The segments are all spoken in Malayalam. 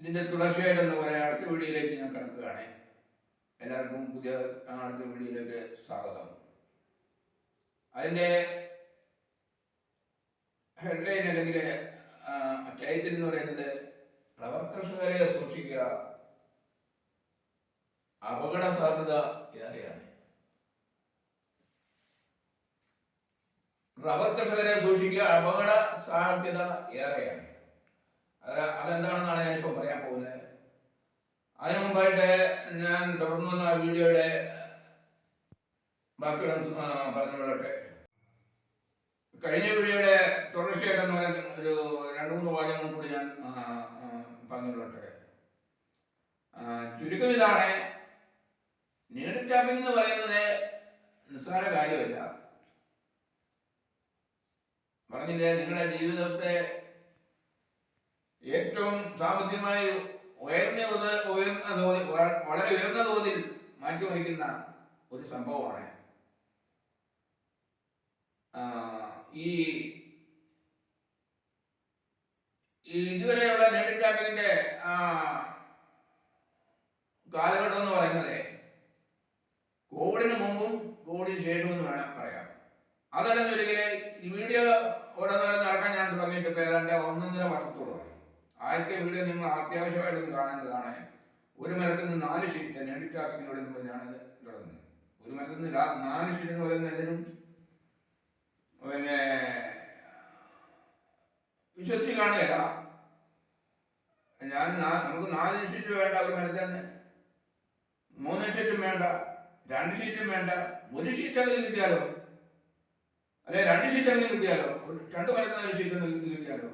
ഇതിൻ്റെ തുടർച്ചയായിട്ടെന്ന് പറയാൻ അടുത്ത വീഡിയോയിലേക്ക് ഞാൻ കിടക്കുകയാണ്. എല്ലാവർക്കും പുതിയ അടുത്ത വീഡിയോയിലേക്ക് സ്വാഗതം. അതിൻ്റെ ഹെഡ്ലൈൻ അല്ലെങ്കിൽ ടൈറ്റിൽ എന്ന് പറയുന്നത് റബ്ബർ കർഷകരെ സൂക്ഷിക്കുക, അപകട സാധ്യത ഏറെയാണ്. റബ്ബർ കർഷകരെ സൂക്ഷിക്കുക, അപകട സാധ്യത ഏറെയാണ്. അതെന്താണെന്നാണ് ഞാനിപ്പോൾ പറയാൻ പോകുന്നത്. അതിനു മുമ്പായിട്ട് ഞാൻ തുടർന്നു വന്ന വീഡിയോയുടെ ബാക്കിയുള്ള പറഞ്ഞുകൊള്ളട്ടെ. കഴിഞ്ഞ വീഡിയോയുടെ തുടർച്ചയായിട്ടെന്ന് പറയുന്ന ഒരു 2-3 വാചകങ്ങൾ കൂടി ഞാൻ പറഞ്ഞുകൊള്ളട്ടെ. ചുരുക്കം ഇതാണ്, നീഡ് ടാപ്പിംഗ് എന്ന് പറയുന്നത് നിസ്സാര കാര്യമല്ല. പറഞ്ഞില്ലേ, നിങ്ങളുടെ ജീവിതത്തെ ഏറ്റവും സാമ്പത്തികമായി വളരെ ഉയർന്ന തോതിൽ മാറ്റിമറിക്കുന്ന ഒരു സംഭവമാണ് ഇതുവരെയുള്ള നീഡ് ടാപ്പിങ്ങിന്റെ കാലഘട്ടം എന്ന് പറയുന്നത് കോവിഡിന് മുമ്പും കോവിഡിന് ശേഷവും എന്ന് വേണം പറയാം. അതല്ലെന്നൊരിക്കൽ ഈ വീഡിയോ ഓരോന്നോരം നടക്കാൻ ഞാൻ തുടങ്ങിയിട്ട് ഇപ്പോൾ ഏതാണ്ട് 1.5 വർഷത്തോളമായി. ആദ്യത്തെ വീഡിയോ നിങ്ങൾ അത്യാവശ്യമായിട്ടൊന്ന് കാണേണ്ടതാണ്. ഒരു മരത്തിൽ നിന്ന് 4 ഷീറ്റ് നീഡ് ടാപ്പിങ്ങിലൂടെ എന്ന് പറഞ്ഞാണ് തുടങ്ങുന്നത്. ഒരു മരത്തിൽ നിന്ന് 4 ഷീറ്റ് എന്ന് പറയുന്ന എല്ലാവരും പിന്നെ വിശ്വസിച്ച് കാണുകയല്ല. നമുക്ക് 4 ഷീറ്റ് വേണ്ട, ഒരു മരത്തിൽ തന്നെ 3 ഷീറ്റും വേണ്ട, 2 ഷീറ്റും വേണ്ട, 1 ഷീറ്റ് അങ്ങനെ കിട്ടിയാലോ, അല്ലെ 2 ഷീറ്റ് അങ്ങനെ കിട്ടിയാലോ, 2 മരത്തിൽ 1 ഷീറ്റ് കിട്ടിയാലോ.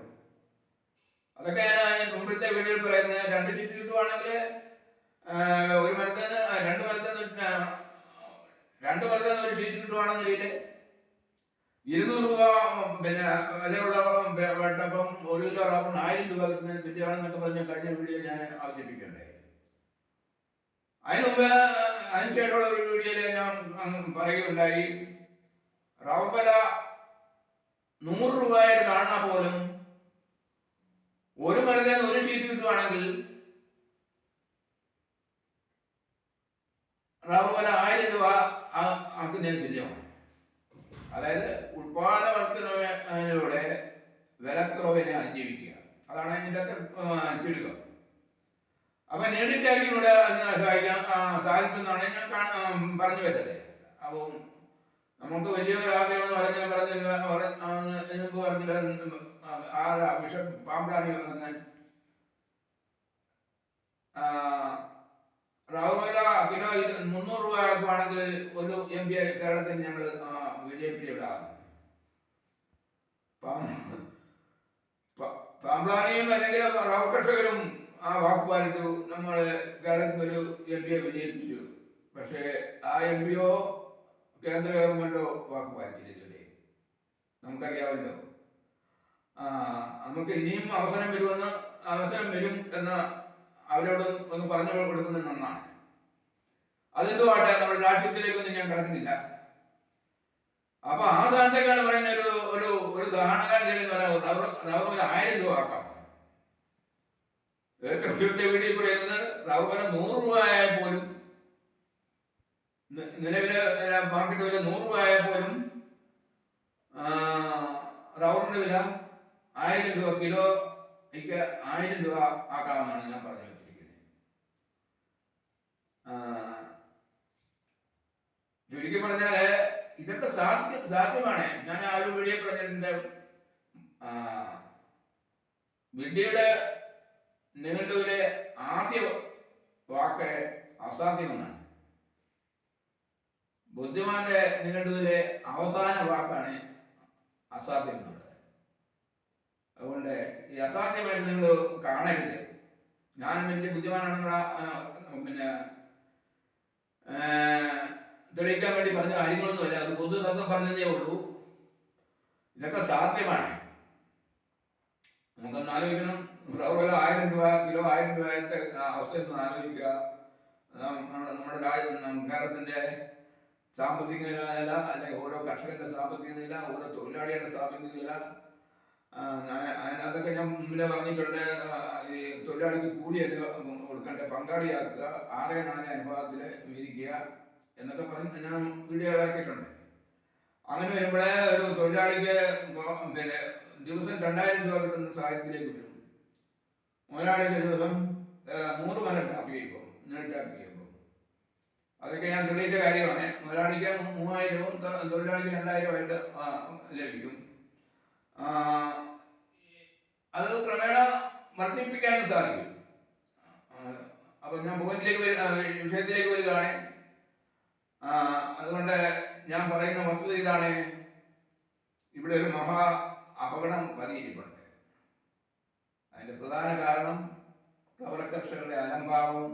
അതൊക്കെ ഞാൻ മുമ്പത്തെ വീഡിയോയിൽ പറയുന്നത്. 2 ഷീറ്റ് കിട്ടുവാണെങ്കിൽ ഒരു മരത്തിന് 2 മരത്തിന് 1 ഷീറ്റ് കിട്ടുവാണെന്നില്ല 200 രൂപ പിന്നെ വിലയുള്ള വെട്ടപ്പം 1 കിലോ റബ്ബറിന് 1000 രൂപ കിട്ടുന്നതിന് തുല്യമാണെന്നൊക്കെ പറഞ്ഞ് കഴിഞ്ഞ വീഡിയോ ഞാൻ അവതരിപ്പിക്കുകയുണ്ടായി. അതിനുശേഷമുള്ള ഒരു വീഡിയോയിൽ ഞാൻ പറയുകയുണ്ടായി, റബ്ബർ വില 100 രൂപയായിട്ട് കാണാൻ പോലും ഒരു മരത്തിന് 1 ഷീറ്റ് കിട്ടുവാണെങ്കിൽ റബ്ബർ വില 1000 രൂപ ആക്കുന്നതിന് തുല്യമാണ്. അതായത് ഉത്പാദനവർദ്ധനയിലൂടെ വിലക്കുറവിനെ അതിജീവിക്കുക. അതാണ് ഇതിൻ്റെ ചുരുക്കം. അപ്പൊ നീഡ് ടാപ്പിങ്ങിലൂടെ അതിന് സാധിക്കുന്നതാണ് ഞാൻ പറഞ്ഞു വെച്ചത്. അപ്പോൾ നമുക്ക് വലിയൊരു ആഗ്രഹം ബിഷപ്പ് പാമ്പ്ലാനി പറഞ്ഞ റബ്ബർ കിലോ 300 രൂപ ആക്കുവാണെങ്കിൽ ഒരു MP കേരളത്തിൽ ഞങ്ങൾ BJP ഇടാം. പാമ്പ്ലാനിയും അല്ലെങ്കിൽ റബ്ബർ കർഷകരും ആ വാക്ക് പാലിച്ചു. നമ്മൾ കേരളത്തിൽ ഒരു MP വിജയിപ്പിച്ചു. പക്ഷേ ആ MP-യോ കേന്ദ്ര ഗവൺമെന്റോ വാക്ക് പാലിച്ചില്ലേ, നമുക്കറിയാമല്ലോ. നമുക്ക് ഇനിയും അവസരം വരും എന്ന് അവരോട് ഒന്ന് പറഞ്ഞു കൊടുക്കുന്നത് നന്നാണ്. അതെന്തുമാട്ടെ, നമ്മുടെ രാഷ്ട്രീയത്തിലേക്കൊന്നും ഞാൻ കിടക്കുന്നില്ല. അപ്പൊ ആ സ്ഥാനത്തേക്കാണ് പറയുന്ന ഒരു ദാഹനകാരൻ റബ്ബർ 1000 രൂപ ആക്കാം. ഏറ്റവും ഇവിടുത്തെ വീഡിയോ പറയുന്നത് റബ്ബർ 100 രൂപ ആയാൽ പോലും, നിലവിലെ മാർക്കറ്റ് വില 100 രൂപ ആയാൽ പോലും റബ്ബറിന്റെ വില 1000 രൂപ കിലോയ്ക്ക് 1000 രൂപ ആക്കാമെന്നാണ് ഞാൻ പറഞ്ഞു വെച്ചിരിക്കുന്നത്. ചുരുക്കി പറഞ്ഞാല് ഇതൊക്കെ സാധ്യമാണ്. ഞാൻ ആ ഒരു വീഡിയോ പറഞ്ഞിട്ടുണ്ട്. വിദ്യയുടെ നിഘണ്ടുവിലെ ആദ്യ വാക്ക് അസാധ്യമെന്നാണ്. ബുദ്ധിമാന്റെ നിഘണ്ടുവിലെ അവസാന വാക്കാണ് അസാധ്യം എന്നുള്ളത്. അതുകൊണ്ട് ഈ അസാധ്യമായിട്ട് നിങ്ങൾ കാണരുത്. ഞാൻ വലിയ ബുദ്ധിമാനാണെന്നുള്ള പിന്നെ തെളിയിക്കാൻ വേണ്ടി പറഞ്ഞ കാര്യങ്ങളൊന്നുമല്ല. അത് പൊതുതത്വം പറഞ്ഞതേ ഉള്ളൂ. ഇതൊക്കെ സാധ്യമാണ്. നമുക്കൊന്ന് ആലോചിക്കണം. റബ്ബർ 1000 രൂപ കിലോ 1000 രൂപത്തെ അവസ്ഥയൊന്നും ആലോചിക്കുക. നമ്മുടെ കേരളത്തിന്റെ സാമ്പത്തിക നില, അല്ലെങ്കിൽ ഓരോ കർഷകന്റെ സാമ്പത്തിക നില, ഓരോ തൊഴിലാളിയുടെ സാമ്പത്തിക നില, അതൊക്കെ ഞാൻ മുന്നേ പറഞ്ഞിട്ടുണ്ട്. ഈ തൊഴിലാളിക്ക് കൂലിയല്ല കൊടുക്കേണ്ട, പങ്കാളിയാക്കുക, 6-4 അനുപാതത്തിൽ വീതിക്കുക എന്നൊക്കെ പറഞ്ഞ് ഞാൻ വീഡിയോ ഇറക്കിയിട്ടുണ്ട്. അങ്ങനെ വരുമ്പോഴേ ഒരു തൊഴിലാളിക്ക് പിന്നെ ദിവസം 2000 രൂപ കിട്ടുന്ന സാഹചര്യത്തിലേക്ക് വരും. മുതലാളിക്ക് ദിവസം 100 മരം ടാപ്പ് ചെയ്യുമ്പോൾ, ടാപ്പ് ചെയ്യുമ്പോൾ അതൊക്കെ ഞാൻ തെളിയിച്ച കാര്യമാണ്. മുതലാളിക്ക് 3000-വും തൊഴിലാളിക്ക് 2000-ആയിട്ട് ലഭിക്കും. അത് ക്രമേണ വർദ്ധിപ്പിക്കാനും സാധിക്കും. അപ്പൊ ഞാൻ വിഷയത്തിലേക്ക് വരികയാണ്. അതുകൊണ്ട് ഞാൻ പറയുന്ന വസ്തുത ഇതാണ്: ഇവിടെ ഒരു മഹാ അപകടം പതിയിരിപ്പുണ്ട്. അതിന്റെ പ്രധാന കാരണം റബ്ബർ കർഷകരുടെ അലംഭാവം,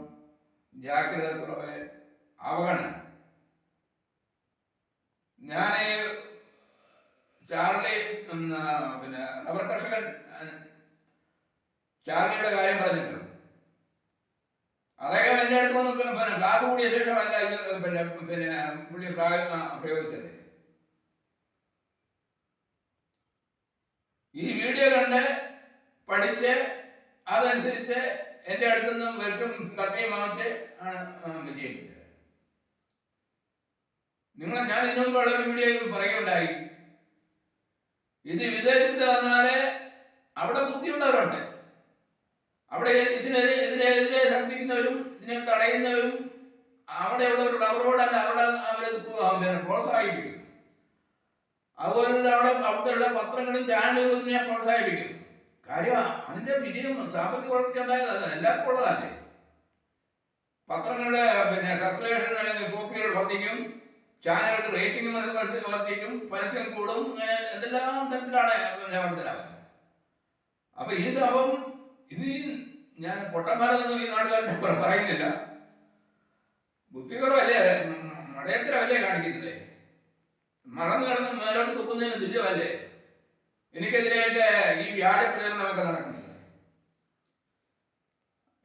ജാഗ്രതക്കുറവ്, അവഗണന. ഞാൻ ചാർലി പിന്നെ റബ്ബർ കർഷകൻ ചാർലിയുടെ കാര്യം പറഞ്ഞിട്ട് അദ്ദേഹം എൻ്റെ അടുത്തൊന്നും ക്ലാസ് കൂടിയ ശേഷമല്ല ഇത് പുള്ളി പ്രയോഗിച്ചത്. ഈ വീഡിയോ കണ്ട് പഠിച്ച് അതനുസരിച്ച് എൻ്റെ അടുത്തുനിന്നും വെറ്റും കത്തിയും വാങ്ങിച്ച് ആണ് വിജയിപ്പിച്ചത്. ഞാൻ ഇതിനു മുമ്പുള്ള ഒരു വീഡിയോ പറയുകയുണ്ടായി. ഇത് വിദേശത്ത് വന്നാല് അവിടെ ബുദ്ധിയുള്ളവരുണ്ട്. അവിടെ ഇതിനെതിരെ ശബ്ദിക്കുന്നവരും ഇതിനെ തടയുന്നവരും അവിടെയുള്ള ഒരു റബ്ബറോടല്ല അവരെ പ്രോത്സാഹിപ്പിക്കും. അതുപോലെ അവിടുത്തെ പത്രങ്ങളും ചാനലുകളും ഇതിനെ പ്രോത്സാഹിപ്പിക്കും. കാര്യം അതിന്റെ വിജയം സാമ്പത്തിക വളർച്ച ഉണ്ടായത് എല്ലാവർക്കും ഉള്ളതല്ലേ. പത്രങ്ങളുടെ സർക്കുലേഷൻ അല്ലെങ്കിൽ കോപ്പികൾ വർദ്ധിക്കും, ചാനലുകളുടെ റേറ്റിംഗ് വർദ്ധിക്കും, പരസ്യം കൂടും, ഇങ്ങനെ എന്തെല്ലാം തരത്തിലാണ് വർദ്ധനാവുക. അപ്പൊ ഈ സംഭവം ഇത് ഞാൻ പൊട്ടന്മാരെന്നൊന്നും ഈ നാട്ടുകാരനെ പറയുന്നില്ല. ബുദ്ധിപരമല്ലേ, മടയത്തരമല്ലേ കാണിക്കുന്നില്ലേ? മറന്നു കിടന്ന് മേലോട്ട് തുപ്പുന്നതിന് തുല്യമല്ലേ എനിക്കെതിരായിട്ട് ഈ വ്യാജ പ്രചരണമൊക്കെ നടക്കുന്നില്ല.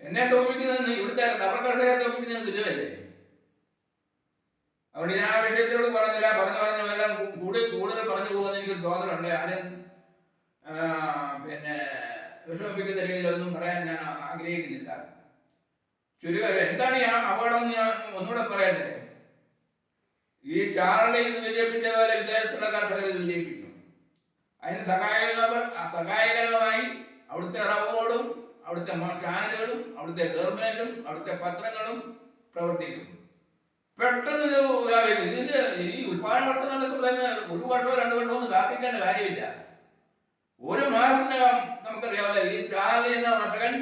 എന്നെ തോൽപ്പിക്കുന്നതിന്, ഇവിടുത്തെ റബ്ബർ കർഷകരെ തോൽപ്പിക്കുന്നതിന് തുല്യമല്ലേ? അതുകൊണ്ട് ഞാൻ ആ വിഷയത്തിനോട് പറഞ്ഞില്ല. പറഞ്ഞെല്ലാം കൂടുതൽ പറഞ്ഞു പോകുമെന്ന് എനിക്ക് തോന്നലുണ്ട്. ആരും വിഷമിപ്പിക്കുന്ന രീതിയിലൊന്നും പറയാൻ ഞാൻ ആഗ്രഹിക്കുന്നില്ല. ചുരുക്കം എന്താണ് ഈ അപകടം എന്ന് ഞാൻ ഒന്നുകൂടെ പറയട്ടെ. ഈ ചാർലി ഇത് വിജയിപ്പിച്ച പോലെ വിദേശത്തുള്ള കർഷകർ ഇത് വിജയിപ്പിക്കും. അതിന് സഹായകരമായി അവിടുത്തെ റബ്ബറോടും അവിടുത്തെ ചാനലുകളും അവിടുത്തെ ഗവൺമെന്റും അവിടുത്തെ പത്രങ്ങളും പ്രവർത്തിക്കും. പെട്ടെന്ന് ഇത് വ്യാപിക്കും. ഇതിന്റെ ഈ ഉത്പാദന വർധന എന്നൊക്കെ പറയുന്ന 1 വർഷമോ 2 വർഷമോ ഒന്നും കാത്തിക്കേണ്ട കാര്യമില്ല. 1 മാസത്തിനകം നമുക്കറിയാമല്ലോ, ഈ ചാർലി എന്ന കർഷകൻ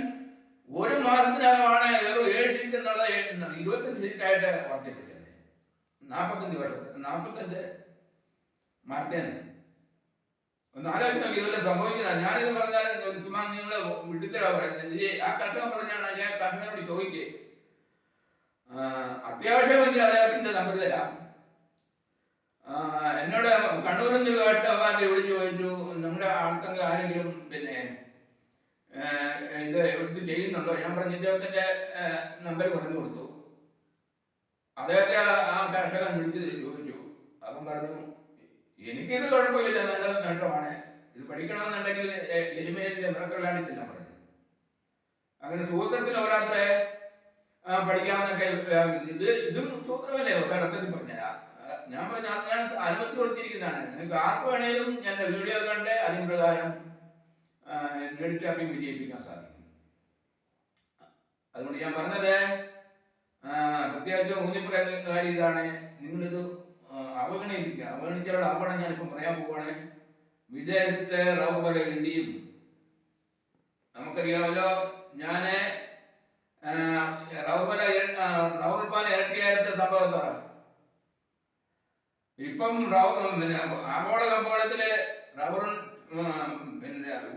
1 മാസത്തിനകമാണ് വെറും 7 ഷീറ്റ് എന്നുള്ളത് 25 ഷീറ്റായിട്ട് വർദ്ധിപ്പിച്ചത്. 45 മാറ്റേനെ ഒന്ന് ആലോചിച്ച് നോക്കി ഇതുവരെ സംഭവിക്കുന്നത്. ഞാനിത് പറഞ്ഞാൽ നിങ്ങളെ വിടുത്തരാ പറയുന്നത്. ആ കർഷകൻ പറഞ്ഞാണ്, ഞാൻ കർഷകനോട് ചോദിക്കേ, അത്യാവശ്യമെങ്കിൽ അദ്ദേഹത്തിന്റെ നമ്പർ തരാം. എന്നോട് കണ്ണൂരിൽ നിന്ന് കേട്ടവാൻ്റെ വിളിച്ചു ചോദിച്ചു, നമ്മുടെ ആൾക്കെങ്കിൽ ആരെങ്കിലും ഇത് ചെയ്യുന്നുണ്ടോ? ഞാൻ പറഞ്ഞു ഇദ്ദേഹത്തിന്റെ നമ്പർ പറഞ്ഞു കൊടുത്തു. അദ്ദേഹത്തെ ആ കർഷകൻ വിളിച്ച് ചോദിച്ചു. അവൻ പറഞ്ഞു, എനിക്കിത് കുഴപ്പമില്ല, നല്ല നേട്ടമാണ്, ഇത് പഠിക്കണമെന്നുണ്ടെങ്കിൽ എലിമേലിന്റെ മിറക്കല്ലാണ്ടില്ല പറഞ്ഞു. അങ്ങനെ സൂത്രത്തിൽ ഓരോരുത്തരെ പഠിക്കാമെന്നൊക്കെ. ഇതും സൂത്രമല്ലേ ഒരർത്ഥത്തിൽ പറഞ്ഞുതരാം. ഞാൻ പറഞ്ഞ ഞാൻ അനുമതി കൊടുത്തിരിക്കുന്നതാണ്. നിങ്ങൾക്ക് ആർക്ക് വേണേലും ഞാൻ വീഡിയോ കണ്ട് അതിന് പ്രകാരം നെറ്റ് ടാപ്പിംഗ് വിജയിപ്പിക്കാൻ സാധിക്കും. അതുകൊണ്ട് ഞാൻ പറഞ്ഞത് പ്രത്യേകിച്ചും ഊന്നിപ്പറയുന്ന കാര്യം ഇതാണ്: നിങ്ങളിത് അവഗണിക്കുക. അവഗണിച്ചാലുള്ള അപകടം ഞാനിപ്പം പറയാൻ പോവുകയാണ്. വിദേശത്തെ റബ്ബർ ഇടിയും നമുക്കറിയാമല്ലോ. ഞാൻ റബ്ബർ പാൽ ഇരട്ടിയായിരത്തെ സംഭവത്തോടെ ഇപ്പം ആഗോള കമ്പോളത്തില് റബ്ബറും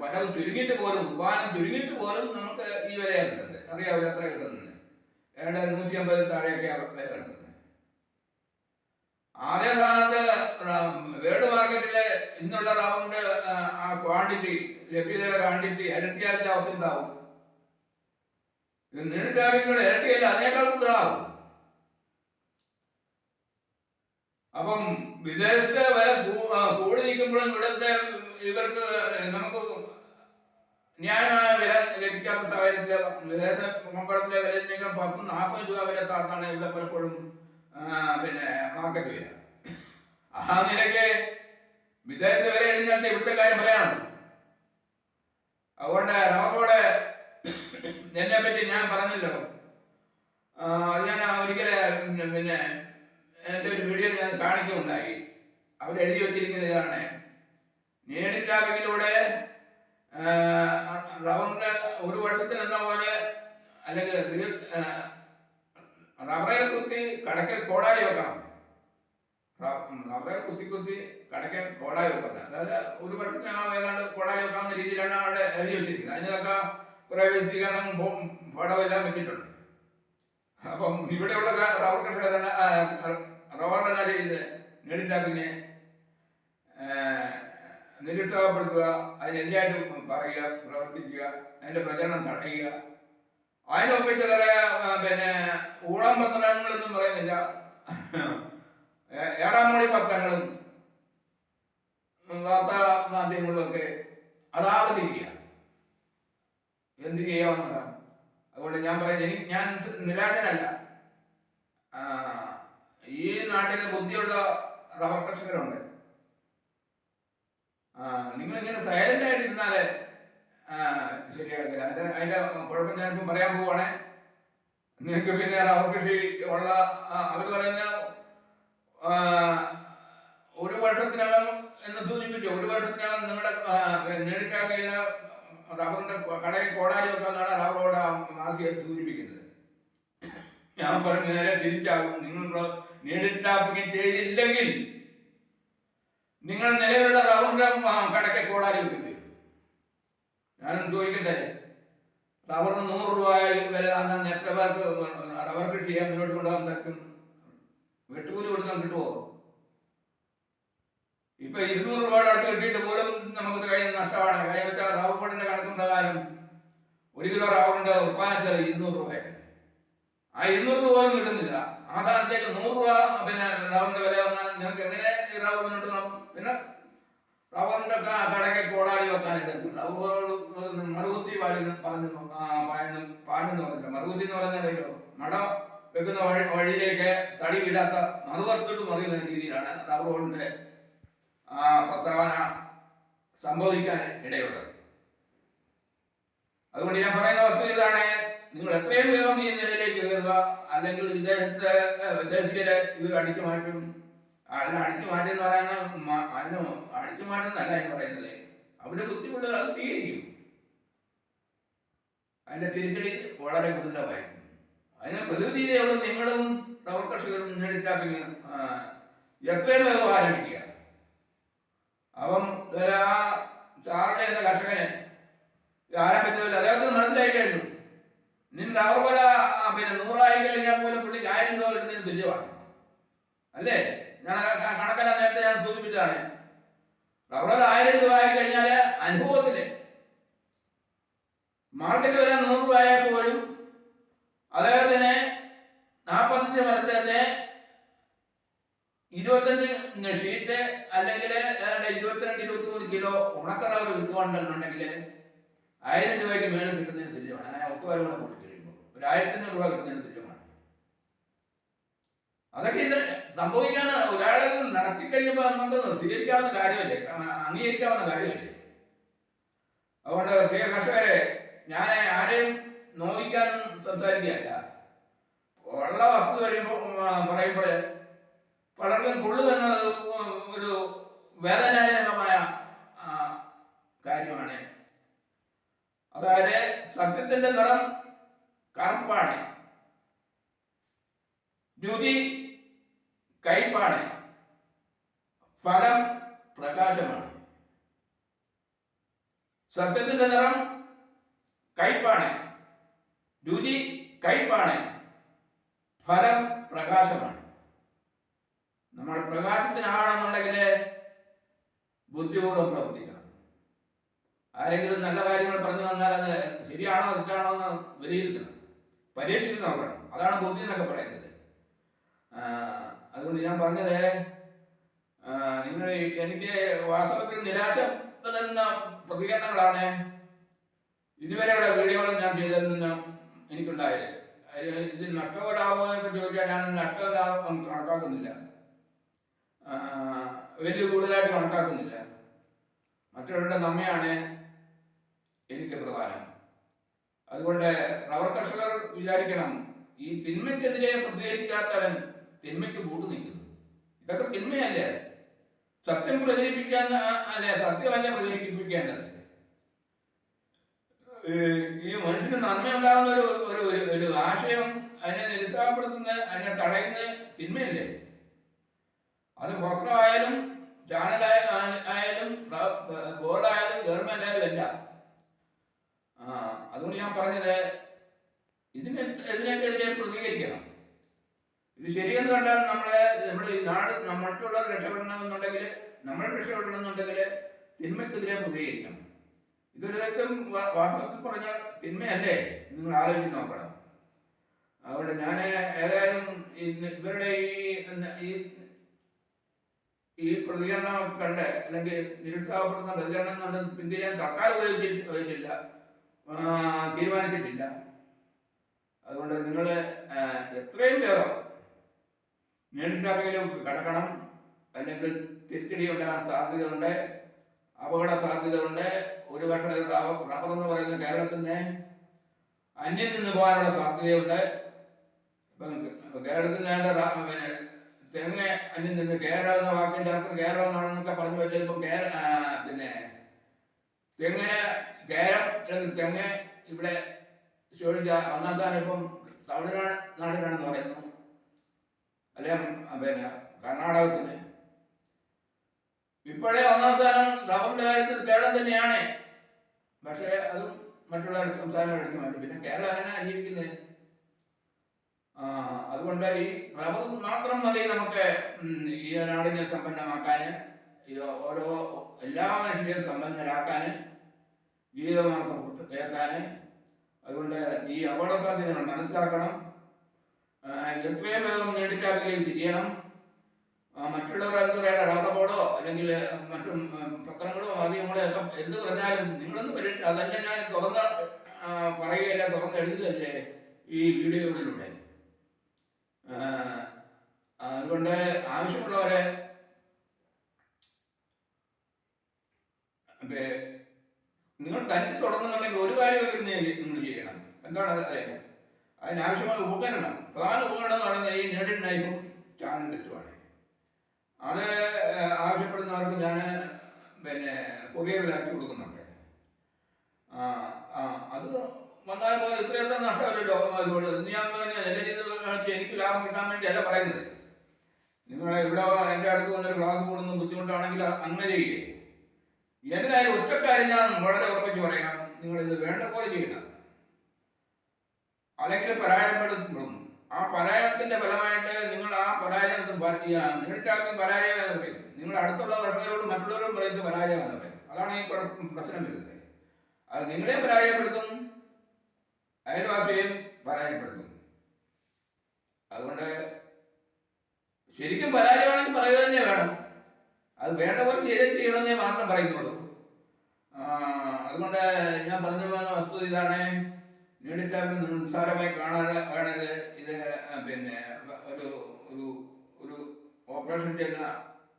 വരവ് ചുരുങ്ങിയിട്ട് പോലും, ഉത്പാദനം ചുരുങ്ങിയിട്ട് പോലും നമുക്ക് ഈ വിലയാണ് കിട്ടുന്നത്. അറിയാമല്ലോ എത്ര കിട്ടുന്നത്? 150 താഴെയൊക്കെ വില കിടക്കുന്നത്. അതേ സ്ഥാനത്ത് വേൾഡ് മാർക്കറ്റിലെ ഇന്നുള്ള റബ്ബറിന്റെ ആ ക്വാണ്ടിറ്റി, ലഭ്യതയുടെ ക്വാണ്ടിറ്റി ഇരട്ടിയാഴ്ച അവസ്ഥ ഉണ്ടാവും. നീണ്ടിട്ടാവിങ്ങളുടെ ഇരട്ടിയല്ല, അതിനേക്കാൾ കൂടുതലാവും. അപ്പം വിദേശത്തെ വില കൂടി നിൽക്കുമ്പോഴും ഇവിടുത്തെ ഇവർക്ക് നമുക്ക് ന്യായമായ വില ലഭിക്കാത്ത സാഹചര്യത്തില് വിദേശ കമ്പോളത്തിലെ വിലയേക്കാൾ 10-40 രൂപ വരെ താത്താണ് ഇവിടെ പലപ്പോഴും പിന്നെ മാർക്കറ്റ് വില. ആ നിലയ്ക്ക് വിദേശ വില ഇടിഞ്ഞാൽ ഇവിടുത്തെ കാര്യം പറയാനുണ്ട്. അതുകൊണ്ട് റബ്ബറോട് എന്നെ പറ്റി ഞാൻ പറഞ്ഞല്ലോ, അത് ഞാൻ ഒരിക്കലെ പിന്നെ എൻ്റെ ഒരു വീഡിയോ ഞാൻ കാണിക്കുകയുണ്ടായി. അവരെഴുതി വെച്ചിരിക്കുന്നത് ഇതാണ്: നീഡിൽ ടാപ്പിങ്ങിലൂടെ റബ്ബറിന്റെ ഒരു വർഷത്തിൽ എന്ന പോലെ അല്ലെങ്കിൽ റബ്ബറിൽ കുത്തി കടക്കൽ കോടാലി വെക്കാം. റബ്ബറിൽ കുത്തി കടക്കൽ കോടാലി വെക്കാം. അതായത് ഒരു വർഷത്തിനകം ഏതാണ്ട് കോടാലി വെക്കാവുന്ന രീതിയിലാണ് അവിടെ എഴുതി വെച്ചിരിക്കുന്നത്. അതിനൊക്കെ കുറെ വിശദീകരണവും പടമെല്ലാം വെച്ചിട്ടുണ്ട്. അപ്പം ഇവിടെയുള്ള റബ്ബർ കർഷകർ റബ്ബറിന്റെ ചെയ്ത് നീഡിൽ ടാപ്പിങ്ങിനെ നിരുത്സാഹപ്പെടുത്തുക, അതിനെതിരായിട്ട് പറയുക, പ്രവർത്തിക്കുക, അതിന്റെ പ്രചരണം തടയുക. അതിനൊപ്പിച്ച് കുറെ പിന്നെ ഊളം പത്രങ്ങളൊന്നും പറയുന്നില്ല, ഏറാമൂളി പത്രങ്ങളും വാർത്താ മാധ്യമങ്ങളും ഒക്കെ അതാവതിരിക്കുക. എന്ത് ചെയ്യാവുന്നതാ? അതുകൊണ്ട് ഞാൻ പറയുന്നത്, ഞാൻ നിരാശനല്ല. ഈ നാട്ടിലെ ബുദ്ധിയുള്ള റബ്ബർ കർഷകരുണ്ട്. നിങ്ങളിങ്ങനെ സൈലന്റ് ആയിട്ടിരുന്നാലേ ശരിയാകില്ല. അതിന്റെ കുഴപ്പം ഞാനിപ്പം പറയാൻ പോവാണേ. നിങ്ങൾക്ക് പിന്നെ റബ്ബർ കൃഷി ഉള്ള അവർ പറയുന്ന ഒരു വർഷത്തിനകം എന്ന് സൂചിപ്പിച്ചു, ഒരു വർഷത്തിനകം നിങ്ങളുടെ നേടിക്കാൻ ചെയ്ത റബ്ബറിന്റെ കടയിൽ കോടാലി വെക്കാന്നാണ് റബ്ബറോട് മാസിക സൂചിപ്പിക്കുന്നത്. ഞാൻ പറഞ്ഞു നേരെ തിരിച്ചാകും. നിങ്ങൾ നീഡിൽ ടാപ്പിംഗ് ചെയ്തില്ലെങ്കിൽ നിങ്ങൾ നിലവിലുള്ള റബ്ബറിന്റെ കടയ്ക്ക് കോടാലി വെക്കേണ്ടി വരും. ഞാനൊന്ന് ചോദിക്കട്ടെ, റബ്ബറിന് 100 രൂപ വില താങ്ങാൻ എത്ര പേർക്ക് റബ്ബർ കൃഷി ചെയ്യാൻ മുന്നോട്ട് കൊണ്ടുപോകാൻ പറ്റും? വെട്ടുകൂലി കൊടുക്കാൻ കിട്ടുമോ? ഇപ്പൊ 200 രൂപയുടെ അടുത്ത് കിട്ടിയിട്ട് പോലും നമുക്ക് കയ്യിൽ നഷ്ടമാണ്. കാര്യം വെച്ചാൽ റബ്ബർ ബോർഡിന്റെ കണക്കും പ്രകാരം 1 കിലോ റബ്ബറിന്റെ ഉൽപ്പാദനത്തിൽ 200 രൂപയാണ്. ആ 200 രൂപ പോലും കിട്ടുന്നില്ല. ആ സ്ഥാനത്തേക്ക് 100 രൂപ പിന്നെ റബ്ബറിന്റെ വില വന്നാൽ നിങ്ങൾക്ക് എങ്ങനെ ഈ റബ്ബർ മുന്നോട്ട് കാണും? പിന്നെ റബ്ബറിന്റെ കടയ്ക്ക് കോടാലി വെക്കാനൊക്കെ മറുകുത്തി പറഞ്ഞു പറഞ്ഞില്ല. മറുകുത്തി എന്ന് പറയുന്നതല്ലോ, മട വെക്കുന്ന വഴിയിലേക്ക് തടി വിടാത്ത മറുവശത്തോട്ട് മറിയുന്ന രീതിയിലാണ് റബ്ബർ ബോർഡിന്റെ പ്രസ്താവന സംഭവിക്കാൻ ഇടയുള്ളത്. അതുകൊണ്ട് ഞാൻ പറയുന്ന വസ്തു ഇതാണ്: നിങ്ങൾ എത്രയും വേഗം ഈ നിലയിലേക്ക് കയറുക, അല്ലെങ്കിൽ വിദേശികളെ ഇത് അടിച്ചു മാറ്റും. അടിച്ചു മാറ്റി എന്ന് പറയുന്ന അതിന് അടിച്ചു മാറ്റുന്നല്ല ഞാൻ പറയുന്നത്. അവരുടെ ബുദ്ധിമുട്ടുകൾ അത് സ്വീകരിക്കും. അതിന്റെ തിരിച്ചടി വളരെ ഗുരുതരമായിരിക്കും. അതിന് പ്രതിവിധിയോട് നിങ്ങളും റബ്ബർ കർഷകരും നീഡിൽ ടാപ്പിംഗ് എത്രയും വേഗം ആരംഭിക്കുക. അപ്പം ആ ചാർലി എന്ന കർഷകനെ ആരംഭിച്ചതിൽ അദ്ദേഹത്തിന് മനസ്സിലായി കഴിഞ്ഞു, നിന്റെ റബ്ബർ വില പിന്നെ 100 ആയി കഴിഞ്ഞാൽ പോലും പുള്ളിക്ക് 1000 രൂപ കിട്ടുന്നതിന് തുല്യമാണ്. അല്ലേ? ഞാൻ കണക്കെല്ലാം നേരത്തെ ഞാൻ സൂചിപ്പിച്ചതാണ്. റബ്ബർ 1000 രൂപ ആയി കഴിഞ്ഞാൽ അനുഭവത്തില് മാർക്കറ്റ് വില 100 രൂപ ആയാൽ പോലും അദ്ദേഹത്തിന് 45 മരത്തെ 25 ഷീറ്റ് അല്ലെങ്കിൽ 22-23 കിലോ ഉണക്കറവർ വിൽക്കുവാണെന്നുണ്ടെങ്കിൽ 1000 രൂപയ്ക്ക് മേളിൽ കിട്ടുന്നതിന് തുല്യമാണ്. അങ്ങനെ ഒട്ടുകാരും കൂടെ കൂട്ടി കഴിയുമ്പോൾ ഒരു 1500 രൂപ കിട്ടുന്നതിന് തുല്യമാണ്. അതൊക്കെ ഇത് സംഭവിക്കാൻ ഒരാളെ നടത്തി കഴിയുമ്പോൾ നമുക്ക് സ്വീകരിക്കാവുന്ന കാര്യമല്ലേ, അംഗീകരിക്കാവുന്ന കാര്യമല്ലേ. അതുകൊണ്ട് പ്രിയ കർഷകരെ, ഞാൻ ആരെയും നോവിക്കാനും സംസാരിക്കുകയല്ല. ഉള്ള വസ്തു പറയുമ്പോൾ പലർക്കും കൊള്ളുമെന്നത് ഒരു വേദനാജനകമായ കാര്യമാണ്. അതായത് സത്യത്തിന്റെ നിറം കറുപ്പാണ്, രുചി കയ്പാണ്, ഫലം പ്രകാശമാണ്. സത്യത്തിന്റെ നിറം കയ്പാണ്, രുചി കയ്പാണ്, ഫലം പ്രകാശമാണ്. നമ്മൾ പ്രകാശത്തിനാണെന്നുണ്ടെങ്കിൽ ബുദ്ധിപൂർവ്വം പ്രവർത്തിക്കണം. ആരെങ്കിലും നല്ല കാര്യങ്ങൾ പറഞ്ഞു വന്നാൽ അത് ശരിയാണോ തെറ്റാണോ എന്ന് വിലയിരുത്തണം, പരീക്ഷിച്ച് നോക്കണം. അതാണ് ബുദ്ധി എന്നൊക്കെ പറയുന്നത്. അതുകൊണ്ട് ഞാൻ പറഞ്ഞത്, നിങ്ങൾ എനിക്ക് വാസ്തവത്തിൽ നിരാശ വരുന്ന പ്രതികരണങ്ങളാണ് ഇതുവരെയുള്ള വീഡിയോകളും ഞാൻ ചെയ്തതിൽ നിന്ന് എനിക്കുണ്ടായത്. ഇതിൽ നഷ്ടമോ ലാഭമോ എന്നൊക്കെ ചോദിച്ചാൽ ഞാൻ നഷ്ടമോ ലാഭം കണക്കാക്കുന്നില്ല, വലിയ കൂടുതലായിട്ട് കണക്കാക്കുന്നില്ല. മറ്റുള്ളവരുടെ നന്മയാണ് എനിക്ക് പ്രധാനം. അതുകൊണ്ട് റബ്ബർ കർഷകർ വിചാരിക്കണം, ഈ തിന്മയ്ക്കെതിരെ പ്രതികരിക്കാത്തവൻ തിന്മയ്ക്ക് കൂട്ടു നിൽക്കുന്നു. ഇതൊക്കെ തിന്മയല്ലേ? സത്യം പ്രചരിപ്പിക്കാൻ അല്ലെ, സത്യമല്ല പ്രചരിപ്പിക്കേണ്ടത്. ഈ മനുഷ്യന് നന്മയുണ്ടാകുന്ന ഒരു ആശയം അതിനെ നിരുത്സാഹപ്പെടുത്തുന്ന, അതിനെ തടയുന്ന തിന്മയല്ലേ? അത് പത്രമായാലും ചാനലായാലും ബോർഡായാലും ഗവൺമെന്റ് ആയാലും എല്ലാം. അതുകൊണ്ട് ഞാൻ പറഞ്ഞത്, ഇതിനെതിരെ പ്രതികരിക്കണം. ഇത് ശരിയെന്ന് കണ്ടാൽ നമ്മുടെ ഈ നാട് മറ്റുള്ളവർ രക്ഷപ്പെടണമെന്നുണ്ടെങ്കിൽ, നമ്മൾ രക്ഷപ്പെടണമെന്നുണ്ടെങ്കിൽ തിന്മയ്ക്കെതിരെ പ്രതികരിക്കണം. ഇതൊരു തരത്തിൽ വാസ്തവത്തിൽ പറഞ്ഞാൽ തിന്മയല്ലേ? നിങ്ങൾ ആലോചിച്ച് നോക്കണം. അതുകൊണ്ട് ഞാൻ ഏതായാലും ഇവരുടെ ഈ പ്രതികരണമൊക്കെ കണ്ട്, അല്ലെങ്കിൽ നിരുത്സാഹപ്പെടുന്ന പ്രതികരണം കൊണ്ട് പിന്തിരിയാൻ തൽക്കാലം ഉപയോഗിച്ചില്ല, തീരുമാനിച്ചിട്ടില്ല. അതുകൊണ്ട് നിങ്ങൾ എത്രയും വേഗം നേരിട്ടാണെങ്കിലും കടക്കണം. അല്ലെങ്കിൽ തിരിച്ചടി ഉണ്ടാകാൻ സാധ്യതയുണ്ട്, അപകട സാധ്യതയുണ്ട്. ഒരു പക്ഷേ റബ്ബർ എന്ന് പറയുന്ന കേരളത്തിന് അന്യം നിന്ന് പോകാനുള്ള സാധ്യതയുണ്ട്. ഇപ്പം കേരളത്തിന് പിന്നെ തെങ്ങ് അന്യം നിന്ന്, കേരളം എന്ന വാക്കിൻ്റെ അർത്ഥം കേരളം എന്നാണെന്നൊക്കെ പറഞ്ഞു വെച്ചാൽ ഇപ്പം പിന്നെ തെങ്ങിന് കേരം അല്ലെങ്കിൽ തെങ്ങ് ഇവിടെ ശോഭിച്ച ഒന്നാം സ്ഥാനം ഇപ്പം തമിഴ്നാടിനാണെന്ന് പറയുന്നു, അല്ലെ പിന്നെ കർണാടകത്തിന്. ഇപ്പോഴേ ഒന്നാം സ്ഥാനം റബ്ബറിന്റെ കാര്യത്തിൽ കേരളം തന്നെയാണ്. പക്ഷേ അതും മറ്റുള്ള സംസ്ഥാനങ്ങൾ എടുക്കാൻ പറ്റും. പിന്നെ കേരളം അങ്ങനെ ജീവിക്കുന്നത്. അതുകൊണ്ട് ഈ റബ്ബർ മാത്രം മതി നമുക്ക് ഈ നാടിനെ സമ്പന്നമാക്കാൻ, ഓരോ എല്ലാ മനുഷ്യരെയും സമ്പന്നരാക്കാൻ, ജീവിതമാർഗം ഉയർത്താൻ. അതുകൊണ്ട് ഈ അപകട സാധ്യതകൾ മനസ്സിലാക്കണം. എത്രയും വേഗം നേടിട്ടാക്കിലേക്ക് തിരിയണം. മറ്റുള്ളവർ റബ്ബർ ബോർഡോ അല്ലെങ്കിൽ മറ്റു പത്രങ്ങളോ മാധ്യമങ്ങളോ ഒക്കെ എന്ത് പറഞ്ഞാലും നിങ്ങളൊന്ന് പരീക്ഷിച്ചു. അതല്ല ഞാൻ തുറന്ന് പറയുകയല്ല, തുറന്ന് എഴുതുകയല്ലേ ഈ വീഡിയോകളിലൂടെ. അതുകൊണ്ട് ആവശ്യമുള്ളവരെ നിങ്ങൾ തനിക്ക് തുടങ്ങുന്നുണ്ടെങ്കിൽ ഒരു കാര്യമെങ്കിലും നിങ്ങൾ ചെയ്യണം. എന്താണ് അതിനാവശ്യമായ ഉപകരണം, പ്രധാന ഉപകരണം എന്ന് പറയുന്നത് ഈ നീഡിൽ നൈഫും ചാനൽ ടെസ്റ്റുമാണ്. അത് ആവശ്യപ്പെടുന്നവർക്ക് ഞാൻ പിന്നെ കൊറിയറിൽ അയച്ചു കൊടുക്കുന്നുണ്ട്. അത് വന്നാൽ പോലെ ഇത്രയത്ര നഷ്ടമല്ലല്ലോ. അതുകൊണ്ട് ഞാൻ പറഞ്ഞ എനിക്ക് ലാഭം കിട്ടാൻ വേണ്ടി അല്ല പറയുന്നത്. നിങ്ങൾ ഇവിടെ എൻ്റെ അടുത്ത് വന്നൊരു ക്ലാസ് കൂടുന്ന ബുദ്ധിമുട്ടാണെങ്കിൽ അങ്ങനെ ചെയ്യുകയെ. എന്തായാലും ഒറ്റക്കാര്യം ഞാൻ വളരെ ഉറപ്പിച്ച് പറയാം, നിങ്ങളിത് വേണ്ട പോലെ ചെയ്യണം. അല്ലെങ്കിൽ പരാജയപ്പെടുത്തും. ആ പരാജയത്തിന്റെ ഫലമായിട്ട് നിങ്ങൾ ആ പരാജയം നീട്ടാക്കും പരാജയം എന്ന് പറയും. നിങ്ങൾ അടുത്തുള്ള വർഷങ്ങളോട് മറ്റുള്ളവരും പറയുന്നത് പരാജയം എന്ന് പറയും. അതാണ് ഈ പ്രശ്നം വരുന്നത്. അത് നിങ്ങളെയും പരാജയപ്പെടുത്തും, അയൽവാസിയെയും പരാജയപ്പെടുത്തും. അതുകൊണ്ട് ശരിക്കും പരാജയമാണെങ്കിൽ പറയുക തന്നെ വേണം. അത് വേണ്ട പോലെ ചെയ്യണമെന്നേ മാത്രം പറയുന്നുള്ളൂ. അതുകൊണ്ട് ഞാൻ പറഞ്ഞു പോകുന്ന വസ്തുത ഇതാണ്. നീഡിറ്റാപ്പിൽ നിങ്ങൾ നിസ്സാരമായി കാണരുത്. ഇത് പിന്നെ ഒരു ഒരു ഒരു ഓപ്പറേഷൻ ചെയ്യുന്ന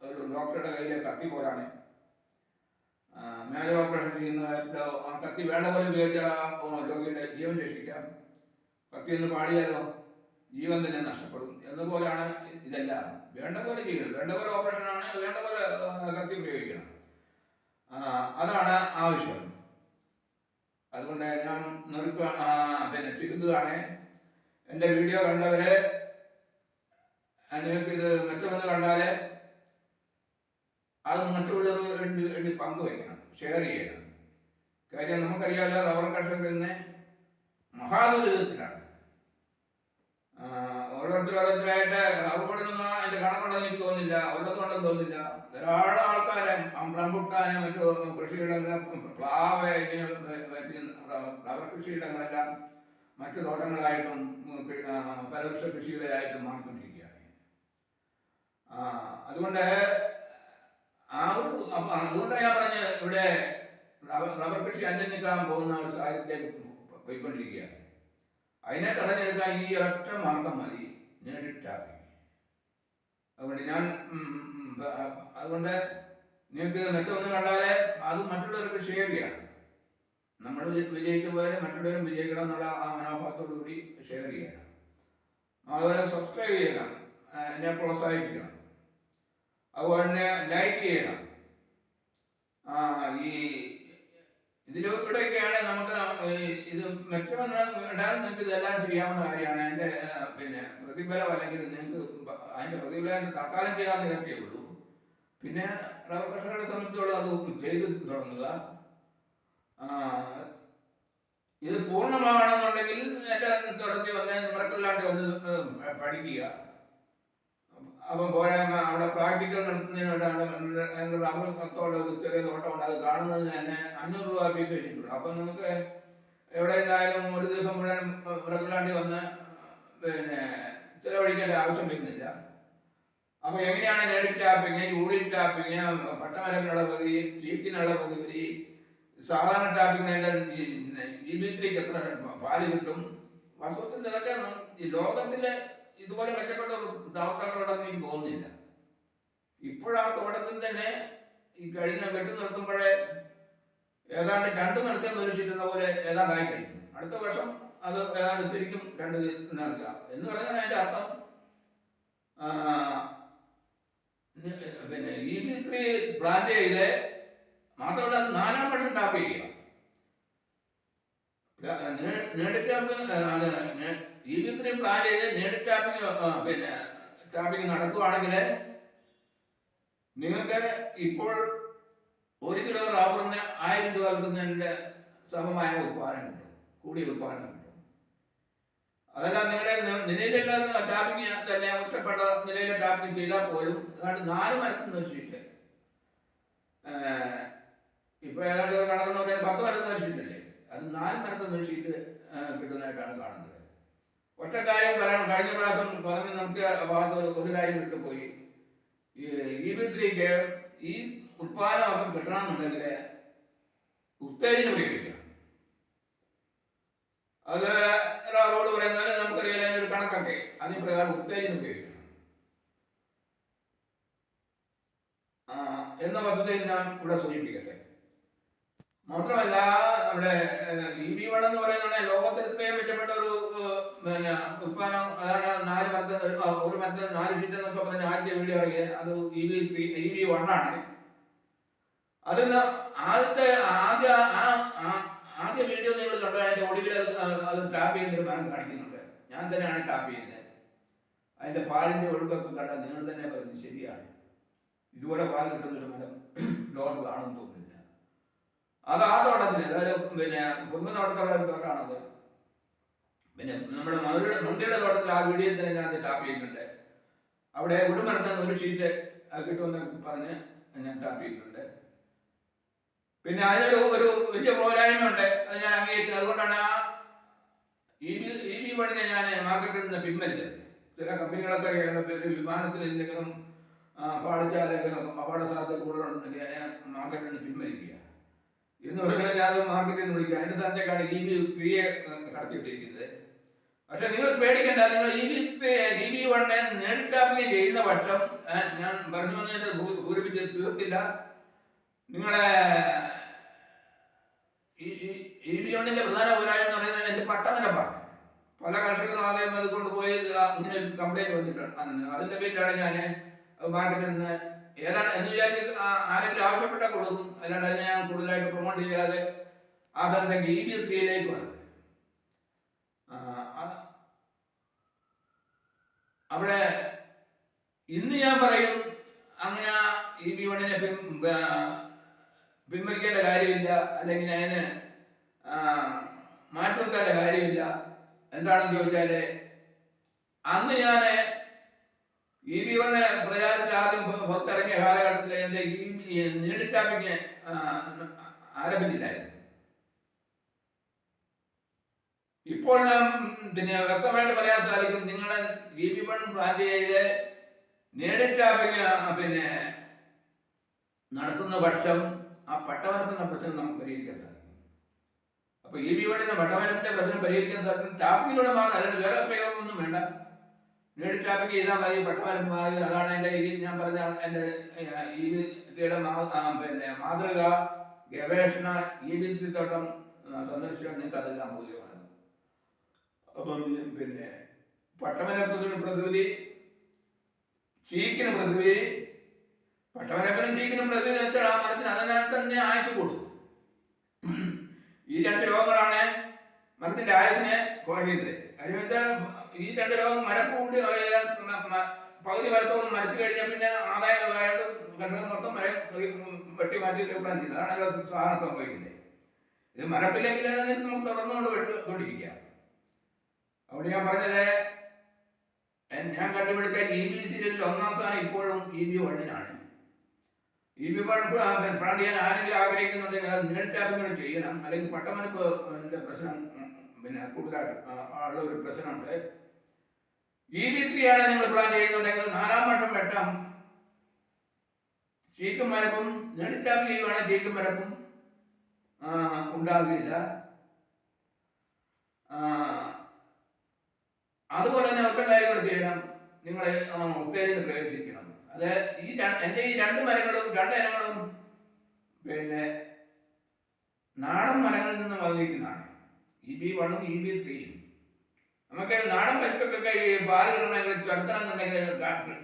ഒരു ഡോക്ടറുടെ കയ്യിലെ കത്തി പോലാണ്. മേജർ ഓപ്പറേഷൻ ചെയ്യുന്ന ആ കത്തി വേണ്ട പോലെ ഉപയോഗിച്ചാൽ രോഗിയുടെ ജീവൻ രക്ഷിക്കാം. കത്തി ഒന്ന് പാടിയാലോ ജീവൻ തന്നെ നഷ്ടപ്പെടും എന്നതുപോലെയാണ് ഇതെല്ലാം. വേണ്ട പോലെ ചെയ്യണം. വേണ്ട പോലെ ഓപ്പറേഷനാണ്, വേണ്ട പോലെ കത്തി പ്രയോഗിക്കണം. അതാണ് ആവശ്യം. അതുകൊണ്ട് ഞാൻ പിന്നെ ചുരുക്കുകയാണ്. എൻ്റെ വീഡിയോ കണ്ടവര് നിങ്ങൾക്ക് ഇത് മെച്ചമെന്ന് കണ്ടാൽ അത് മറ്റുള്ളവർക്ക് പങ്കുവയ്ക്കണം, ഷെയർ ചെയ്യണം. കാര്യം നമുക്കറിയാമല്ലോ, റബ്ബർ കർഷകർ ഇന്ന് മഹാദുരിതത്തിലാണ്. ഓരോരുത്തരായിട്ട് റബ്ബറിനൊന്നും അതിന്റെ കണക്കുണ്ടെന്ന് എനിക്ക് തോന്നുന്നില്ല, ഒരിടത്തുണ്ടെന്ന് തോന്നുന്നില്ല. ധാരാളം ആൾക്കാരെ റംബുട്ടാന് മറ്റു കൃഷിയിടങ്ങൾ, പ്ലാവ്, ഇങ്ങനെ റബ്ബർ കൃഷിയിടങ്ങളെല്ലാം മറ്റു തോട്ടങ്ങളായിട്ടും ഫലവൃക്ഷ കൃഷികളായിട്ടും മാറിക്കൊണ്ടിരിക്കുകയാണ്. അതുകൊണ്ട് ആ ഒരു അതുകൊണ്ടാണ് ഞാൻ പറഞ്ഞ ഇവിടെ റബ്ബർ കൃഷി അന്യം നിൽക്കാൻ പോകുന്ന ഒരു സാഹചര്യത്തിലേക്ക് പോയിക്കൊണ്ടിരിക്കുകയാണ്. അതിനെ തടഞ്ഞെടുക്കാൻ ഈ ഒരൊറ്റ മാർഗം മതി, നേരിട്ടാക്കി. അതുകൊണ്ട് അതുകൊണ്ട് നിങ്ങൾക്ക് മെച്ചമൊന്നും കണ്ടാലേ അത് മറ്റുള്ളവർക്ക് ഷെയർ ചെയ്യണം. നമ്മൾ വിജയിച്ച പോലെ മറ്റുള്ളവരും വിജയിക്കണം എന്നുള്ള ആ മനോഭാവത്തോടു കൂടി ഷെയർ ചെയ്യണം. അതുപോലെ സബ്സ്ക്രൈബ് ചെയ്യണം, എന്നെ പ്രോത്സാഹിപ്പിക്കണം. അതുപോലെ തന്നെ ലൈക്ക് ചെയ്യണം. ഈ ഇതിലൂടെയൊക്കെയാണ് നമുക്ക് ഇത് മെച്ചമുണ്ടാകും. നിങ്ങൾക്ക് ഇതെല്ലാം ചെയ്യാവുന്ന കാര്യമാണ്. അതിൻ്റെ പ്രതിഫലം അല്ലെങ്കിൽ നിങ്ങൾക്ക് അതിൻ്റെ പ്രതിഫലം തൽക്കാലം ചെയ്യാൻ ഇതൊക്കെ ഉള്ളൂ. പിന്നെ റബ്ബർ കർഷകരെ സംബന്ധിച്ചോളം അത് ചെയ്ത് തുടങ്ങുക. ഇത് പൂർണ്ണമാകണമെന്നുണ്ടെങ്കിൽ എൻ്റെ തുടങ്ങി വന്ന് നിങ്ങൾക്കല്ലാണ്ട് വന്ന് പഠിക്കുക. അപ്പം പോരായ്മ അവിടെ പ്രാക്ടിക്കൽ നടത്തുന്നതിനോട് റബ്ബർ തോട്ടം ചെറിയ തോട്ടം ഉണ്ട്, അത് കാണുന്നതിന് തന്നെ 500 രൂപ ഫീസ് വെച്ചിട്ടുണ്ട്. അപ്പം നിങ്ങൾക്ക് എവിടെ എന്തായാലും ഒരു ദിവസം മുഴുവൻ റെഗുലാണ്ടി വന്ന് ചിലവഴിക്കേണ്ട ആവശ്യം വരുന്നില്ല. അപ്പോൾ എങ്ങനെയാണ് നേരിട്ട് ടാപ്പിങ്, യൂണിറ്റ് ടാപ്പിങ്, പട്ടമരത്തിനുള്ള പ്രതിവിധി, ചീക്കിനുള്ള പ്രതിവിധി, സാധാരണ ടാപ്പിങ്ങിനെല്ലാം EB3ക്ക് എത്ര പാല് കിട്ടും, വാസ്തവത്തിൽ ഇതൊക്കെ ഈ ലോകത്തിലെ ഇതുപോലെ മെച്ചപ്പെട്ട ഒരു ദാവത്തോട്ടം എനിക്ക് തോന്നുന്നില്ല. ഇപ്പോഴാ തോട്ടത്തിൽ തന്നെ ഈ കഴിഞ്ഞ വെട്ടി നിർത്തുമ്പോഴേ ഏതാണ്ട് 2 മരത്തെ നിരീക്ഷിക്കുന്ന പോലെ ഏതാണ്ടായി കഴിക്കും. അടുത്ത വർഷം അത് ഏതാണ്ട് ശരിക്കും 2 നിർത്തുക എന്ന് പറഞ്ഞാൽ അതിൻ്റെ അർത്ഥം EB3 പ്ലാന്റ് ചെയ്ത് മാത്രമല്ല അത് 4-ാം വർഷം ടാപ്പ് ചെയ്യുക. EB3 പ്ലാൻ ചെയ്ത് നേരിട്ട് ടാപ്പിംഗ് നടക്കുകയാണെങ്കിൽ നിങ്ങൾക്ക് ഇപ്പോൾ 1 കിലോ റബ്ബറിന് 1000 രൂപ കിട്ടുന്നതിൻ്റെ സമമായ ഉത്പാദനം കിട്ടും, കൂടിയ ഉത്പാദനം കിട്ടും. അതല്ല നിങ്ങളുടെ നിലയിലല്ലാത്ത ടാപ്പിംഗ് തന്നെ ഒറ്റപ്പെട്ട നിലയിലെ ടാപ്പിംഗ് ചെയ്താൽ പോലും ഏതാണ്ട് 4 മരത്തിന് വെച്ചിട്ട് ഇപ്പോൾ ഏതാണ്ട് കണക്കെന്ന് പറഞ്ഞാൽ 10 മരത്തിന് വെച്ചിട്ടില്ലേ, അത് 4 മരത്തിന് വെച്ചിട്ട് കിട്ടുന്നതായിട്ടാണ് കാണുന്നത്. ഒറ്റ കാര്യം പറയണം, കഴിഞ്ഞ പ്രാവശ്യം പറഞ്ഞ് നമുക്ക് ഒരു കാര്യം വിട്ടുപോയി. EB3ക്ക് ഈ ഉത്പാദനം കിട്ടണമെന്നുണ്ടെങ്കിൽ ഉത്തേജനം ഉപയോഗിക്കണം. അത് ഒരാളോട് പറയുന്നത് നമുക്കറിയാം, അതിൻ്റെ ഒരു കണക്കൊക്കെ അതിന് പ്രകാരം ഉത്തേജനം ഉപയോഗിക്കണം എന്ന വസ്തുതയിൽ ഞാൻ ഇവിടെ സൂചിപ്പിക്കട്ടെ. മാത്രമല്ല നമ്മുടെ EB1 എന്ന് പറയുന്നത് ലോകത്തിൽ ഇത്രയും മെച്ചപ്പെട്ട ഒരു ഉത്പാദനം. അതാണ് 4 മരത്തിൽ ഒരു മരത്തിൽ 4 ഷീറ്റ് എന്നൊക്കെ പറഞ്ഞ ആദ്യ വീഡിയോ ഇറങ്ങിയത് അത് EB1 ആണ്. അതിന് ആദ്യ വീഡിയോ നിങ്ങൾ കണ്ടോ, അതിൻ്റെ ഒടുവിൽ അത് ടാപ്പ് ചെയ്യുന്നൊരു മരം കാണിക്കുന്നുണ്ട്. ഞാൻ തന്നെയാണ് ടാപ്പ് ചെയ്യുന്നത്. അതിൻ്റെ പാലിൻ്റെ ഒഴുക്കൊക്കെ കണ്ടാൽ നിങ്ങൾ തന്നെ പറയുന്നത് ശരിയാണ്, ഇതുപോലെ പാൽ കിട്ടുന്നൊരു മരം ലോകത്ത് കാണുമെന്ന് തോന്നുന്നില്ല. അത് ആ തോട്ടത്തിൽ, അതായത് പൊങ്ങുന്നോട്ടത്തുള്ള ഒരു തോട്ടമാണത്. നമ്മുടെ മന്ത്രിയുടെ തോട്ടത്തിൽ ആ വീഡിയോയിൽ തന്നെ ഞാൻ ടാപ്പ് ചെയ്യുന്നുണ്ട്. അവിടെ ഒരു മരത്തിൽ 1 ഷീറ്റ് കിട്ടുമെന്ന് പറഞ്ഞ് ഞാൻ ടാപ്പ് ചെയ്യുന്നുണ്ട്. പിന്നെ അതിനൊരു വലിയ പോരായ്മയുണ്ട്, അത് ഞാൻ അംഗീകരിക്കുന്നത്. അതുകൊണ്ടാണ് ആ EB1 ഞാൻ മാർക്കറ്റിൽ നിന്ന് പിൻവലിച്ചത്. ചില കമ്പനികളൊക്കെ ഒരു വിമാനത്തിൽ എന്തെങ്കിലും പാടിച്ചാൽ അപകട സാധ്യത കൂടുതലുണ്ടെങ്കിൽ ഞാൻ മാർക്കറ്റിൽ നിന്ന് പിൻവലിക്കുക എന്ന് പറഞ്ഞാൽ ഞാൻ മാർക്കറ്റിൽ നിന്ന് വിളിക്കുക. അതിൻ്റെ സ്ഥാനത്തേക്കാണ് EB3 കടത്തിയിട്ടിരിക്കുന്നത്. പക്ഷെ നിങ്ങൾ പേടിക്കേണ്ട, നിങ്ങൾ EB1 നേരിട്ടാക്കുകയും ചെയ്യുന്ന പക്ഷം ഞാൻ പറഞ്ഞു വന്നിട്ട് പൂരിപ്പിച്ച് തീർത്തില്ല. നിങ്ങളെ EB1ന്റെ പ്രധാന പോരായ്മ എന്ന് പറയുന്നത് എൻ്റെ പട്ടമരപ്പാണ്. പല കർഷകരും ആദ്യം അത് കൊണ്ടുപോയി ഇങ്ങനെ ഒരു കംപ്ലൈൻറ്റ് വന്നിട്ടുണ്ട്. അതിൻ്റെ പേരിലാണ് ഞാൻ മാർക്കറ്റിൽ നിന്ന് ഏതാണ് എന്ന് വിചാരിച്ച് ആരെങ്കിലും ആവശ്യപ്പെട്ടാൽ കൊടുക്കും. അല്ലാണ്ട് അതിനെ ഞാൻ കൂടുതലായിട്ട് പ്രൊമോട്ട് ചെയ്യാതെ ആ സ്ഥലത്തേക്ക് EB3യിലേക്ക് വന്നത്. അവിടെ ഇന്ന് ഞാൻ പറയും അങ്ങനെ EB1നെ പിൻവലിക്കേണ്ട കാര്യമില്ല, അല്ലെങ്കിൽ അതിന് മാറ്റി നിർത്തേണ്ട കാര്യമില്ല. എന്താണെന്ന് ചോദിച്ചാൽ അന്ന് ഞാൻ EB1 പ്രചാരത്തിൽ ആദ്യം പുറത്തിറങ്ങിയ കാലഘട്ടത്തിൽ എൻ്റെ നീഡ് ടാപ്പിങ് ആരംഭിച്ചില്ലായിരുന്നു. ഇപ്പോൾ ഞാൻ വ്യക്തമായിട്ട് പറയാൻ സാധിക്കും, നിങ്ങളുടെ EB1 പ്ലാന്റ് ചെയ്ത് നീഡ് ടാപ്പിങ് നടത്തുന്ന പക്ഷം ആ പട്ടമരത്തുന്ന പ്രശ്നം നമുക്ക് പരിഹരിക്കാൻ സാധിക്കും. അപ്പോൾ ഈ വഴിയുടെ പട്ടമരത്തിന്റെ പ്രശ്നം പരിഹരിക്കാൻ സാധിക്കും ടാപ്പിങ്ങിലൂടെ മാത്രം. അതിന് വേറെ പ്രയോഗമൊന്നും വേണ്ട. നേരിട്ട് ടാപ്പിംഗ് ചെയ്താൽ മതി, പട്ടമരം മതി. അതാണ് എൻ്റെ ഈ ഞാൻ പറഞ്ഞ എൻ്റെ ഈ മാതൃക ഗവേഷണ ഈ തോട്ടം സന്ദർശിച്ചാൽ നിങ്ങൾക്ക് അതെല്ലാം ബോധ്യമാണ്. അപ്പം പട്ടമരപ്പത്തിന് പ്രതിവിധി, ചീക്കിന് പ്രതിവിധി. പട്ടമരപ്പനും ചീക്കിനും പ്രതിവിധി വെച്ചാൽ ആ മരത്തിന് അതിനകത്ത് തന്നെ ആയുസ് കൂടും. ഈ രണ്ട് രോഗങ്ങളാണ് മരത്തിന്റെ ആയുസിനെ കുറയ്ക്കുന്നത്. കാര്യം വെച്ചാൽ ഈ രണ്ട് രോഗം മരപ്പൂണ്ട് പകുതി മരത്തോട് മരച്ചു കഴിഞ്ഞാൽ പിന്നെ ആദായമായിട്ട് കർഷകർ മൊത്തം മരം വെട്ടി മാറ്റി പ്ലാൻ ചെയ്യുന്നത്. അതാണല്ലോ സാധാരണ സംഭവിക്കുന്നത്. ഇത് മരപ്പില്ലെങ്കിൽ നമുക്ക് തുടർന്നുകൊണ്ട് വെട്ടിക്കൊണ്ടിരിക്കാം. അവിടെ ഞാൻ പറഞ്ഞത്, ഞാൻ കണ്ടുപിടിച്ച EB ഒന്നാം സ്ഥാനം ഇപ്പോഴും EB1 EB1 പ്ലാൻ ചെയ്യാൻ ആരെങ്കിലും ആഗ്രഹിക്കുന്നുണ്ടെങ്കിൽ അത് നേരിട്ട് ടാപ്പിംഗ് ചെയ്യണം. അല്ലെങ്കിൽ പട്ടമരപ്പിന്റെ പ്രശ്നം കൂടുതലായിട്ട് ഉള്ള ഒരു പ്രശ്നമുണ്ട്. EB3 ആണ് നിങ്ങൾ പ്ലാൻ ചെയ്യുന്നുണ്ടെങ്കിൽ 4-ാം വർഷം വെട്ടാം. ചീക്കും മരപ്പും നേരിട്ട് ടാപ്പിംഗ് ചെയ്യുവാണെങ്കിൽ ചീക്കും മരപ്പും ഉണ്ടാകില്ല. അതുപോലെ തന്നെ ഒറ്റ കാര്യങ്ങൾ ചെയ്യണം. നിങ്ങൾ ഉത്തേജനം പ്രയോഗിച്ചിരിക്കണം. അത് എൻ്റെ ഈ രണ്ട് മരങ്ങളും രണ്ടിനങ്ങളും നാടൻ മരങ്ങളിൽ നിന്ന് വന്നിരിക്കുന്നതാണ്. EB1 EB3. നമുക്ക് നാടൻ പശുക്കൾക്കൊക്കെ ഈ പാല് കിട്ടണമെങ്കിൽ ചുരത്തണം എന്നുണ്ടെങ്കിൽ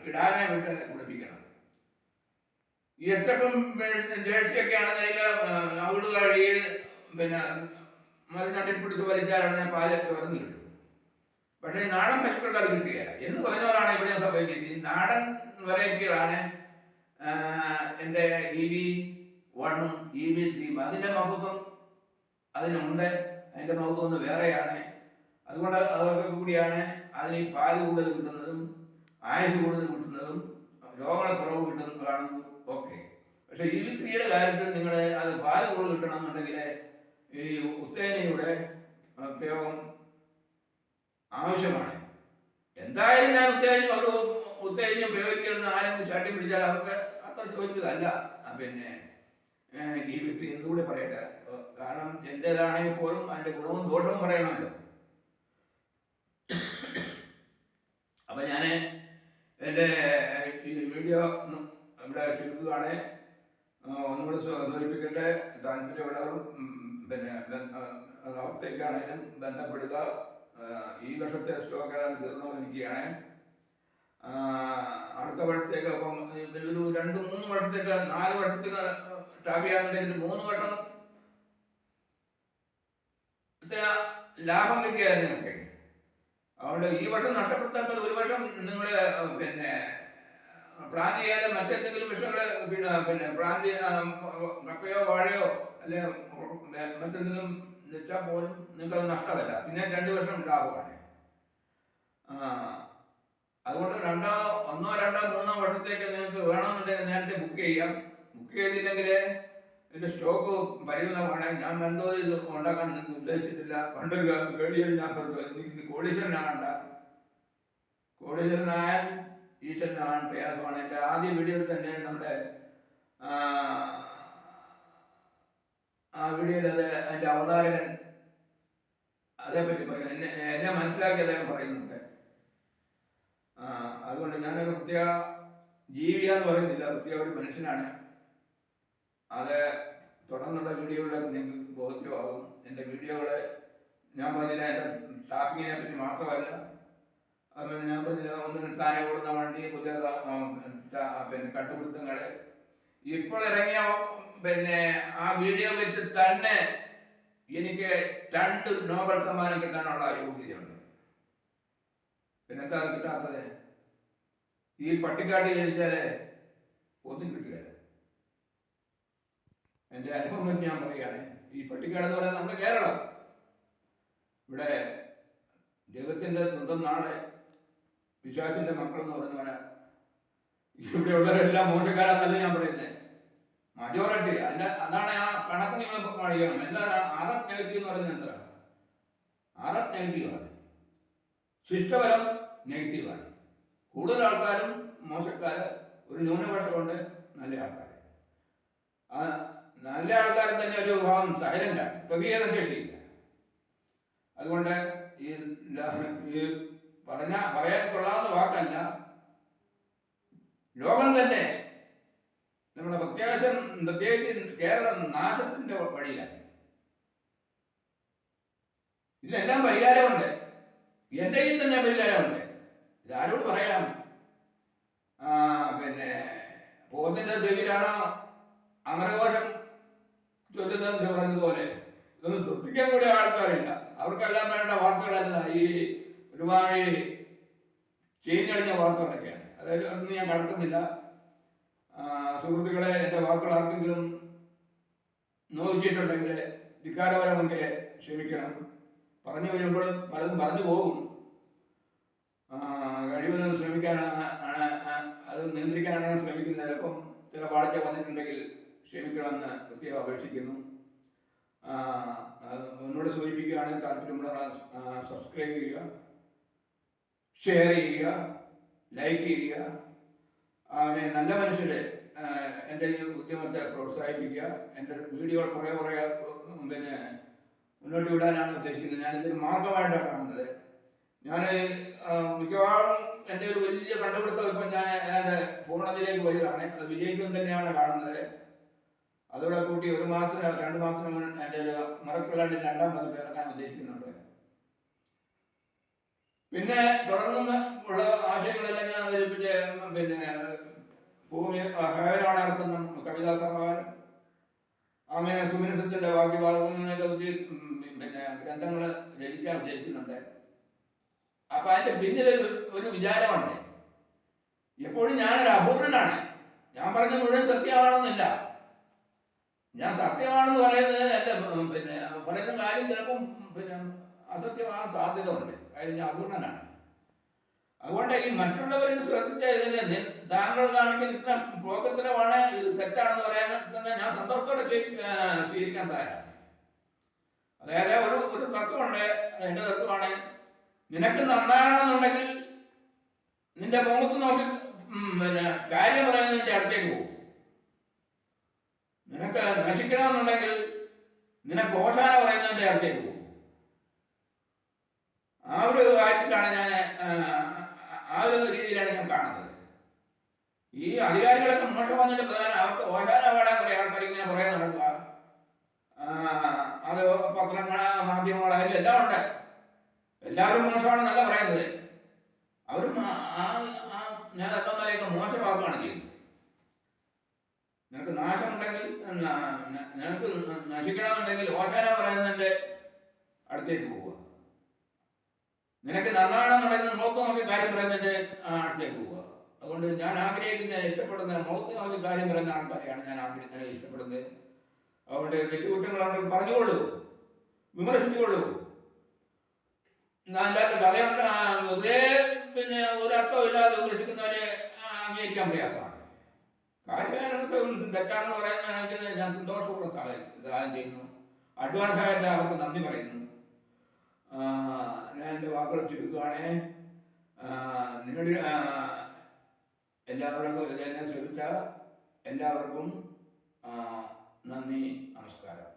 കിടാവിനെ വിട്ട് കുടിപ്പിക്കണം. ഈ എച്ചപ്പം ജേഴ്സിയൊക്കെ ആണെന്നെങ്കിൽ അവിടെ കഴുകി മരുന്നട്ടിൽ പിടിച്ച് വലിച്ചാൽ ഉടനെ പാല് ചുരന്ന് കിട്ടും. പക്ഷേ നാടൻ പശുക്കൾക്ക് അത് കിട്ടുകയില്ല എന്ന് പറഞ്ഞവരാണ് ഇവിടെ സംഭവിച്ചിരിക്കുന്നത്. നാടൻ വെറൈറ്റികളാണ് എൻ്റെ EB1 EB3. അതിൻ്റെ മഹത്വം അതിനുണ്ട്. അതിൻ്റെ മഹത്വം ഒന്ന് വേറെയാണ്. അതുകൊണ്ട് അതൊക്കെ കൂടിയാണ് അതിന് ഈ പാല് കൂടുതൽ കിട്ടുന്നതും ആയുസ് കൂടുതൽ കിട്ടുന്നതും രോഗങ്ങളെ കുറവ് കിട്ടുന്നതാണ്. ഓക്കെ. പക്ഷേ EB3യുടെ കാര്യത്തിൽ നിങ്ങൾ അത് പാല് കൂടുതൽ കിട്ടണമെന്നുണ്ടെങ്കിൽ ഈ ഉത്തേജനയുടെ പ്രയോഗം ആവശ്യമാണ്. എന്തായാലും ഞാൻ ഉത്തേജനം പ്രയോഗിക്കരുതെന്ന് ആരെങ്കിലും ശാട്ടി പിടിച്ചാൽ അവർക്ക് അത്ര ചോദിച്ചതല്ല. EB3 എന്തുകൂടെ പറയട്ടെ. കാരണം എൻ്റേതാണെങ്കിൽ പോലും അതിൻ്റെ ഗുണവും ദോഷവും പറയണമല്ലോ. അപ്പം ഞാൻ എൻ്റെ ഈ വീഡിയോ ഇവിടെ ചുരുക്കുകയാണ്. ഒന്നുകൂടെ സൂചിപ്പിക്കേണ്ട താല്പര്യമുള്ളവരും അവിടത്തേക്കാണെങ്കിലും ബന്ധപ്പെടുക. ഈ വർഷത്തെ സ്റ്റോക്ക് തീർന്നു വന്നിരിക്കുകയാണ്. അടുത്ത വർഷത്തേക്ക് അപ്പം ഒരു 2-3 വർഷത്തേക്ക് 4 വർഷത്തേക്ക് ടാപ്പ് ചെയ്യാന്നുണ്ടെങ്കിൽ 3 വർഷം ലാഭം കിട്ടിയായിരുന്നു നിങ്ങൾക്ക്. അതുകൊണ്ട് ഈ വർഷം നഷ്ടപ്പെടുത്താൻ 1 വർഷം നിങ്ങൾ പ്ലാൻ ചെയ്യാതെ മറ്റെന്തെങ്കിലും വിഷയങ്ങൾ പ്ലാൻ കപ്പയോ വാഴയോ അല്ലെ മറ്റെന്തെങ്കിലും വെച്ചാൽ പോലും നിങ്ങൾക്കത് നഷ്ടമല്ല. പിന്നെ 2 വർഷം ലാഭമാണ്. അതുകൊണ്ട് 1, 2, 3 വർഷത്തേക്ക് നിങ്ങൾക്ക് വേണമെന്നുണ്ടെങ്കിൽ നേരത്തെ ബുക്ക് ചെയ്യാം. ബുക്ക് ചെയ്തില്ലെങ്കിൽ ഇതിൻ്റെ സ്റ്റോക്ക് പരിമിതമാണ്. ഞാൻ എന്തോ ഇത് ഉണ്ടാക്കാൻ ഉദ്ദേശിച്ചിട്ടില്ല. പണ്ടൊരു കേടിയിൽ ഞാൻ പറഞ്ഞു, എനിക്ക് കോടീശ്വരനാകണ്ട. കോടീശ്വരനായാൽ ഈശ്വരനാകാൻ പ്രയാസമാണ്. എൻ്റെ ആദ്യ വീഡിയോയിൽ തന്നെ നമ്മുടെ ആ വീഡിയോയിൽ അതിൻ്റെ അവതാരകൻ അതേപ്പറ്റി പറയും. എന്നെ മനസ്സിലാക്കി അദ്ദേഹം പറയുന്നുണ്ട്. അതുകൊണ്ട് ഞാനൊരു പ്രത്യേക ജീവിയാന്ന് പറയുന്നില്ല, പ്രത്യേക ഒരു മനുഷ്യനാണ്. അത് തുടർന്നുള്ള വീഡിയോകളിലൊക്കെ നിങ്ങൾക്ക് ബോധ്യമാകും. എൻ്റെ വീഡിയോകളെ ഞാൻ പറഞ്ഞില്ല, എൻ്റെ ടാപ്പിങ്ങിനെ പറ്റി മാത്രമല്ല, ഞാൻ പറഞ്ഞില്ല ഒന്ന് താനെ ഓടുന്ന വണ്ടി, പുതിയ കണ്ടുപിടുത്തങ്ങള്. ഇപ്പോൾ ഇറങ്ങിയ ആ വീഡിയോ വെച്ച് തന്നെ എനിക്ക് 2 നോബൽ സമ്മാനം കിട്ടാനുള്ള യോഗ്യതയുണ്ട്. പിന്നെന്താ കിട്ടാത്തത്? ഈ പട്ടിക്കാട് ജനിച്ചാല് ഒന്നും കിട്ടുകയില്ല. എൻ്റെ അനുഭവം ഞാൻ പറയുകയാണ്. ഈ പട്ടിക്കാട് എന്ന് പറയുന്നത് നമ്മുടെ കേരളം. ഇവിടെ ദൈവത്തിൻ്റെ സ്വന്തം നാട്, പിശാചിന്റെ മക്കളെന്ന് പറഞ്ഞവരാ. ഇവിടെ ഉള്ളവരെല്ലാം മോശക്കാരാന്നല്ല ഞാൻ പറയുന്നത്. മജോറിറ്റി അതാണ് ആ കണക്ക് നിങ്ങൾ കാണിക്കണം. എന്താണ് അറബ് നെഗറ്റീവ് എന്ന് പറയുന്നത്? എത്ര അറബ് നെഗറ്റീവാണ്, ശിഷ്ടബലം നെഗറ്റീവാണ്. കൂടുതൽ ആൾക്കാരും മോശക്കാര്, ഒരു ന്യൂനപക്ഷമുണ്ട് നല്ല ആൾക്കാർ. ആ നല്ല ആൾക്കാർ തന്നെ ഒരു വിഭാഗം സൈലന്റാണ്, പ്രതികരണ ശേഷിയില്ല. അതുകൊണ്ട് ഈ പറയാൻ കൊള്ളാവുന്ന വാക്കല്ല, ലോകം തന്നെ നമ്മുടെ പ്രത്യേകിച്ച് കേരളം നാശത്തിന്റെ വഴിയിലാണ്. ഇതിനെല്ലാം പരിഹാരമുണ്ട്, എൻ്റെ കയ്യിൽ തന്നെ പരിഹാരമുണ്ട്. ഇതാരോട് പറയാം? പിന്നെ പോത്തിന്റെ ചെവിയിലാണോ അമരകോശം ചൊല്ലുന്നതെന്ന് പറഞ്ഞതുപോലെ ഇതൊന്നും ശ്രദ്ധിക്കാൻ കൂടി ആൾക്കാരില്ല. അവർക്കെല്ലാം വേണ്ട വാർത്തകളല്ല ഈ ഒരുപാട് കഴിഞ്ഞ വാർത്തകളൊക്കെയാണ്. അതായത് ഒന്നും ഞാൻ കടക്കുന്നില്ല. സുഹൃത്തുക്കളെ, എൻ്റെ വാക്കുകൾ ആർക്കെങ്കിലും നോവിച്ചിട്ടുണ്ടെങ്കിൽ ധിക്കാരപരമെങ്കിൽ ക്ഷമിക്കണം. പറഞ്ഞു വരുമ്പോഴും പലതും പറഞ്ഞു പോകും. കഴിവതും ശ്രമിക്കാനാണ്, അത് നിയന്ത്രിക്കാനാണ് ഞാൻ ശ്രമിക്കുന്നത്. ചിലപ്പം ചില പാടത്തെ വന്നിട്ടുണ്ടെങ്കിൽ ക്ഷമിക്കണമെന്ന് പ്രത്യേകം അപേക്ഷിക്കുന്നു. ഒന്നുകൂടെ സൂചിപ്പിക്കുകയാണെങ്കിൽ താല്പര്യമുള്ള സബ്സ്ക്രൈബ് ചെയ്യുക, ഷെയർ ചെയ്യുക, ലൈക്ക് ചെയ്യുക. അങ്ങനെ നല്ല മനുഷ്യരെ എൻ്റെ ഈ ഉദ്യമത്തെ പ്രോത്സാഹിപ്പിക്കുക. എൻ്റെ വീഡിയോകൾ കുറേ പിന്നെ മുന്നോട്ട് വിടാനാണ് ഉദ്ദേശിക്കുന്നത്. ഞാനിതൊരു മാർഗമായിട്ടാണ് കാണുന്നത്. ഞാൻ മിക്കവാറും എൻ്റെ ഒരു വലിയ കണ്ടുപിടുത്തം ഇപ്പം ഞാൻ എൻ്റെ പൂർണ്ണതയിലേക്ക് വരികയാണ്. അത് വിജയിക്കും തന്നെയാണ് കാണുന്നത്. അതോടെ കൂട്ടി 1 മാസം 2 മാസത്തിന് മുന്നേ എൻ്റെ ഒരു മറക്കുള്ളാണ്ട് 2ാം പതിപ്പ് ഇറക്കാൻ ഉദ്ദേശിക്കുന്നുണ്ട്. പിന്നെ തുടർന്നും ഉള്ള ആശയങ്ങളെല്ലാം ഞാൻ അവതരിപ്പിച്ച് പിന്നെ ഭൂമി ഹേവനാണ് നടത്തുന്ന കവിതാ സമാഹാരം, അങ്ങനെ സുമിനിസത്തിന്റെ വാക്യഭാഗങ്ങളൊക്കെ പിന്നെ ഗ്രന്ഥങ്ങൾ രചിക്കാൻ ഉദ്ദേശിക്കുന്നുണ്ട്. അപ്പൊ അതിന്റെ പിന്നിൽ ഒരു വിചാരമുണ്ട്. എപ്പോഴും ഞാനൊരു അപൂർണനാണ്. ഞാൻ പറഞ്ഞ മുഴുവൻ സത്യമാണെന്നില്ല. ഞാൻ സത്യമാണെന്ന് പറയുന്നത് എൻ്റെ പിന്നെ പറയുന്ന കാര്യം ചിലപ്പം പിന്നെ അസത്യമാകാൻ സാധ്യത ഉണ്ട്. കാര്യം ഞാൻ അപൂർണനാണ്. അതുകൊണ്ട് ഈ മറ്റുള്ളവർ ഇത് ശ്രദ്ധിച്ച ഇതിന് താങ്കൾ കാണിക്കുന്ന ഇത്ര പ്രോഗത്തിനുമാണ് ഇത് തെറ്റാണെന്ന് പറയാൻ തന്നെ ഞാൻ സന്തോഷത്തോടെ സ്വീകരിക്കാൻ തയ്യാറാണ്. അതായത് ഒരു തത്വമുണ്ട്. എൻ്റെ തത്വമാണ്, നിനക്ക് നന്നാകണമെന്നുണ്ടെങ്കിൽ നിന്റെ മുഖത്ത് നോക്കി പിന്നെ കാര്യം പറയുന്നതിൻ്റെ അടുത്തേക്ക് പോകും. നിനക്ക് നശിക്കണമെന്നുണ്ടെങ്കിൽ നിനക്ക് ഓശാന പറയുന്നതിൻ്റെ അടുത്തേക്ക് പോകും. ആ ഒരു കാര്യത്തിലാണ് ഞാൻ, ആ ഒരു രീതിയിലാണ് ഞാൻ കാണുന്നത്. ഈ അധികാരികളൊക്കെ മോശമാകുന്നതിന്റെ പ്രധാനം അവർക്ക് ഓശാന പാടാൻ കുറേ ആൾക്കാർ ഇങ്ങനെ പറയാൻ നടക്കുക. അത് പത്രങ്ങൾ, മാധ്യമങ്ങളായാലും എല്ലാം ഉണ്ട്. എല്ലാവരും മോശമാണെന്നല്ല പറയുന്നത്. അവരും ഞാൻ അത്തമ്മരെയൊക്കെ മോശമാക്കുകയാണ് ചെയ്യുന്നത്. നിനക്ക് നാശമുണ്ടെങ്കിൽ, നിനക്ക് നശിക്കണമെന്നുണ്ടെങ്കിൽ ഓശാന പറയുന്നതിൻ്റെ അടുത്തേക്ക് പോവുക. നിനക്ക് നന്നാണെന്നുണ്ടെങ്കിൽ മുഖത്ത് നോക്കി കാര്യം പറയുന്നതിൻ്റെ അടുത്തേക്ക് പോവുക. അതുകൊണ്ട് ഞാൻ ആഗ്രഹിക്കുന്ന, ഇഷ്ടപ്പെടുന്ന മുഖത്ത് നോക്കി കാര്യം പറയുന്ന ആൾക്കാരെയാണ് ഞാൻ ഇഷ്ടപ്പെടുന്നത്. അതുകൊണ്ട് തെറ്റുകുറ്റങ്ങളുണ്ടെങ്കിൽ പറഞ്ഞുകൊള്ളൂ, വിമർശിച്ചുകൊള്ളൂ. അതിൻ്റെ കഥയുണ്ട്. വെറുതെ പിന്നെ ഒരർത്ഥമില്ലാതെ വിമർശിക്കുന്നവരെ അംഗീകരിക്കാൻ പ്രയാസമാണ്. കാര്യകാരണം തെറ്റാണെന്ന് പറയുന്നതാണെങ്കിൽ ഞാൻ സന്തോഷപൂർവ്വം സഹായം ചെയ്യുന്നു. അഡ്വാൻസ് ആയിട്ട് അവർക്ക് നന്ദി പറയുന്നു. ഞാൻ എൻ്റെ വാക്കുകൾ ചുരുക്കുകയാണ്. നിങ്ങളുടെ എല്ലാവർക്കും എന്നെ ശ്രമിച്ച എല്ലാവർക്കും നന്ദി, നമസ്കാരം.